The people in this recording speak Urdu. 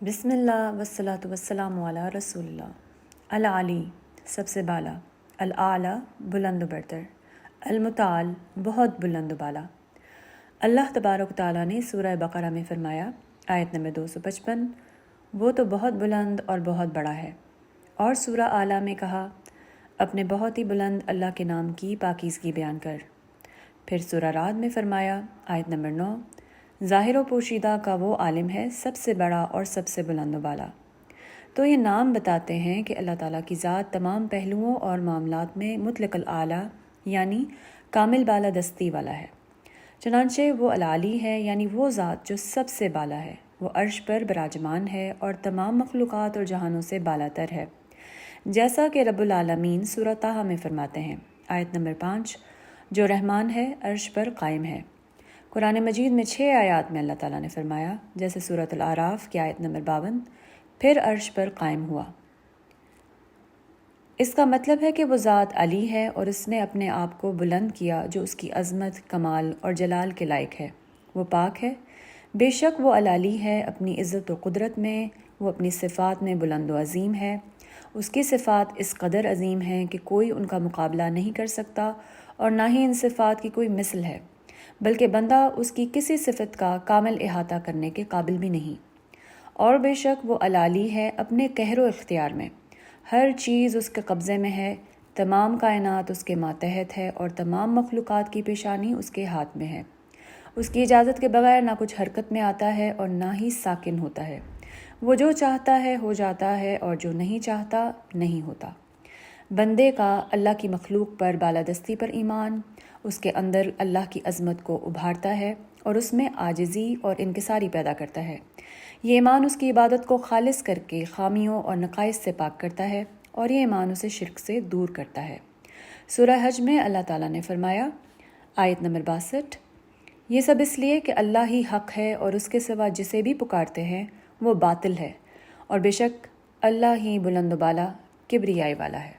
بسم اللہ والصلاۃ والسلام علی رسول اللہ۔ العلی سب سے بالا، الاعلیٰ بلند و برتر، المتعال بہت بلند و بالا۔ اللہ تبارک تعالیٰ نے سورہ بقرہ میں فرمایا، آیت نمبر 255، وہ تو بہت بلند اور بہت بڑا ہے۔ اور سورہ اعلیٰ میں کہا، اپنے بہت ہی بلند اللہ کے نام کی پاکیزگی بیان کر۔ پھر سورہ رعد میں فرمایا، آیت نمبر 9، ظاہر و پوشیدہ کا وہ عالم ہے سب سے بڑا اور سب سے بلند و بالا۔ تو یہ نام بتاتے ہیں کہ اللہ تعالیٰ کی ذات تمام پہلوؤں اور معاملات میں مطلق الاعلیٰ یعنی کامل بالادستی والا ہے۔ چنانچہ وہ العلی ہے، یعنی وہ ذات جو سب سے بالا ہے، وہ عرش پر براجمان ہے اور تمام مخلوقات اور جہانوں سے بالا تر ہے، جیسا کہ رب العالمین سورہ طٰہٰ میں فرماتے ہیں، آیت نمبر 5، جو رحمان ہے عرش پر قائم ہے۔ قرآن مجید میں 6 آیات میں اللہ تعالیٰ نے فرمایا، جیسے سورۃ الاعراف کی آیت نمبر 52، پھر عرش پر قائم ہوا۔ اس کا مطلب ہے کہ وہ ذات علی ہے اور اس نے اپنے آپ کو بلند کیا جو اس کی عظمت، کمال اور جلال کے لائق ہے۔ وہ پاک ہے، بے شک وہ العلی ہے، اپنی عزت و قدرت میں وہ اپنی صفات میں بلند و عظیم ہے۔ اس کی صفات اس قدر عظیم ہیں کہ کوئی ان کا مقابلہ نہیں کر سکتا اور نہ ہی ان صفات کی کوئی مثل ہے، بلکہ بندہ اس کی کسی صفت کا کامل احاطہ کرنے کے قابل بھی نہیں۔ اور بے شک وہ العلی ہے اپنے قہر و اختیار میں، ہر چیز اس کے قبضے میں ہے، تمام کائنات اس کے ماتحت ہے اور تمام مخلوقات کی پیشانی اس کے ہاتھ میں ہے۔ اس کی اجازت کے بغیر نہ کچھ حرکت میں آتا ہے اور نہ ہی ساکن ہوتا ہے۔ وہ جو چاہتا ہے ہو جاتا ہے اور جو نہیں چاہتا نہیں ہوتا۔ بندے کا اللہ کی مخلوق پر بالادستی پر ایمان اس کے اندر اللہ کی عظمت کو ابھارتا ہے اور اس میں عاجزی اور انکساری پیدا کرتا ہے۔ یہ ایمان اس کی عبادت کو خالص کر کے خامیوں اور نقائص سے پاک کرتا ہے اور یہ ایمان اسے شرک سے دور کرتا ہے۔ سورہ حج میں اللہ تعالیٰ نے فرمایا، آیت نمبر 62، یہ سب اس لیے کہ اللہ ہی حق ہے اور اس کے سوا جسے بھی پکارتے ہیں وہ باطل ہے، اور بے شک اللہ ہی بلند و بالا کبریائی والا ہے۔